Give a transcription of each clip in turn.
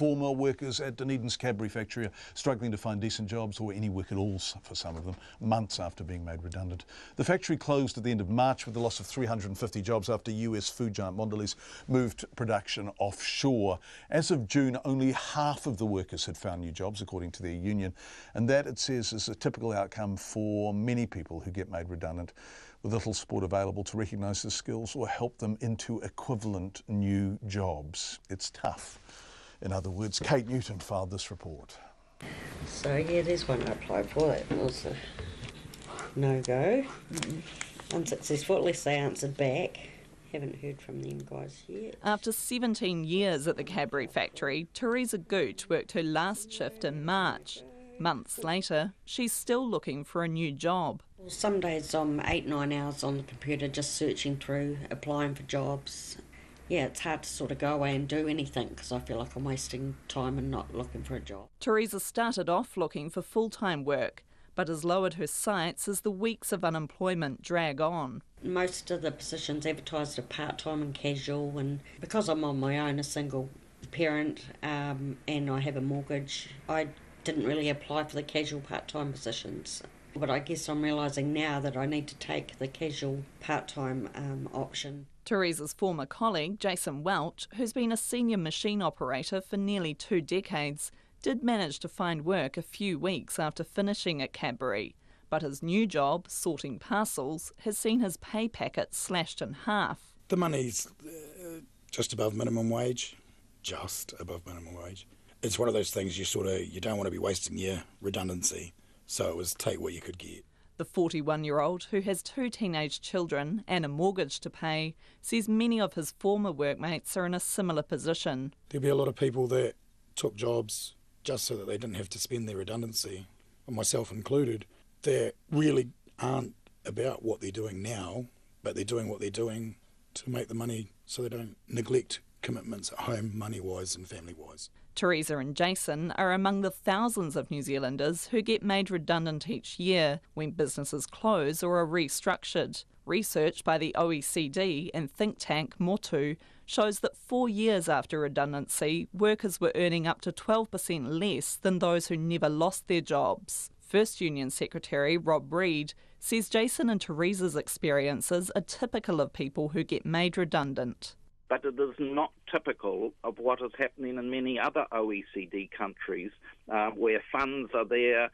Former workers at Dunedin's Cadbury factory are struggling to find decent jobs, or any work at all for some of them, months after being made redundant. The factory closed at the end of March with the loss of 350 jobs after US food giant Mondelez moved production offshore. As of June, only half of the workers had found new jobs, according to their union, and that, it says, is a typical outcome for many people who get made redundant, with little support available to recognise their skills or help them into equivalent new jobs. It's tough. In other words, Kate Newton filed this report. So yeah, there's one I applied for. That was a no-go. Unsuccessful. At least they answered back. Haven't heard from them guys yet. After 17 years at the Cadbury factory, Teresa Gooch worked her last shift in March. Months later, she's still looking for a new job. Well, some days I'm 8-9 hours on the computer just searching through, applying for jobs. Yeah, it's hard to sort of go away and do anything because I feel like I'm wasting time and not looking for a job. Teresa started off looking for full-time work, but has lowered her sights as the weeks of unemployment drag on. Most of the positions advertised are part-time and casual, and because I'm on my own, a single parent, and I have a mortgage, I didn't really apply for the casual part-time positions. But I guess I'm realising now that I need to take the casual part-time option. Teresa's former colleague, Jason Welch, who's been a senior machine operator for nearly 2 decades, did manage to find work a few weeks after finishing at Cadbury. But his new job, sorting parcels, has seen his pay packet slashed in half. The money's just above minimum wage, just above minimum wage. It's one of those things you don't want to be wasting your redundancy. So it was take what you could get. The 41-year-old, who has 2 teenage children and a mortgage to pay, says many of his former workmates are in a similar position. There'll be a lot of people that took jobs just so that they didn't have to spend their redundancy, and myself included, that really aren't about what they're doing now, but they're doing what they're doing to make the money so they don't neglect commitments at home, money-wise and family-wise. Teresa and Jason are among the thousands of New Zealanders who get made redundant each year when businesses close or are restructured. Research by the OECD and think tank Motu shows that 4 years after redundancy, workers were earning up to 12% less than those who never lost their jobs. First Union Secretary Rob Reid says Jason and Teresa's experiences are typical of people who get made redundant. But it is not typical of what is happening in many other OECD countries where funds are there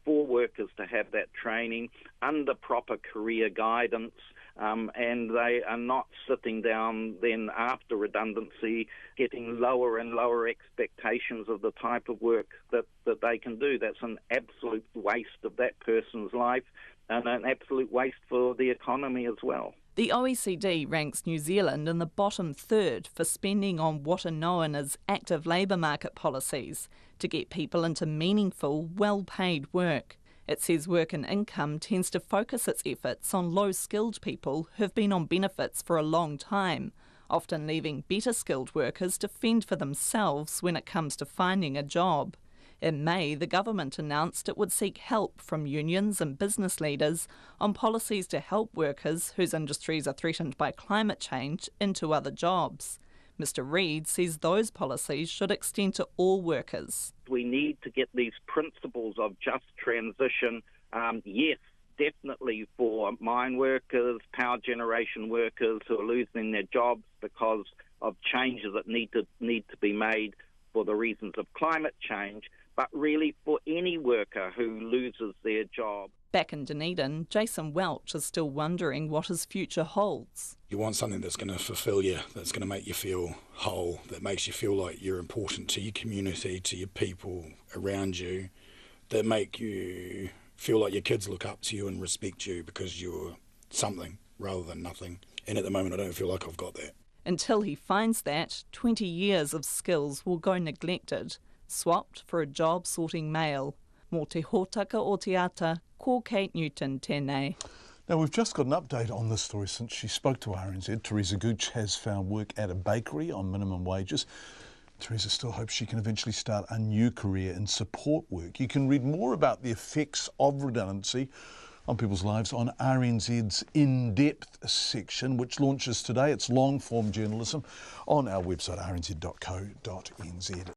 for workers to have that training under proper career guidance, and they are not sitting down then after redundancy getting lower and lower expectations of the type of work that they can do. That's an absolute waste of that person's life and an absolute waste for the economy as well. The OECD ranks New Zealand in the bottom third for spending on what are known as active labour market policies to get people into meaningful, well-paid work. It says Work and Income tends to focus its efforts on low-skilled people who've been on benefits for a long time, often leaving better-skilled workers to fend for themselves when it comes to finding a job. In May, the government announced it would seek help from unions and business leaders on policies to help workers whose industries are threatened by climate change into other jobs. Mr Reid says those policies should extend to all workers. We need to get these principles of just transition, yes, definitely for mine workers, power generation workers who are losing their jobs because of changes that need to be made for the reasons of climate change, but really for any worker who loses their job. Back in Dunedin, Jason Welch is still wondering what his future holds. You want something that's going to fulfil you, that's going to make you feel whole, that makes you feel like you're important to your community, to your people around you, that make you feel like your kids look up to you and respect you because you're something rather than nothing. And at the moment I don't feel like I've got that. Until he finds that, 20 years of skills will go neglected, swapped for a job sorting mail. Mō te hōtaka o te ata, ko Kate Newton tēnei. Now, we've just got an update on this story since she spoke to RNZ. Teresa Gooch has found work at a bakery on minimum wages. Teresa still hopes she can eventually start a new career in support work. You can read more about the effects of redundancy on people's lives on RNZ's In-Depth section, which launches today. It's long-form journalism on our website, rnz.co.nz.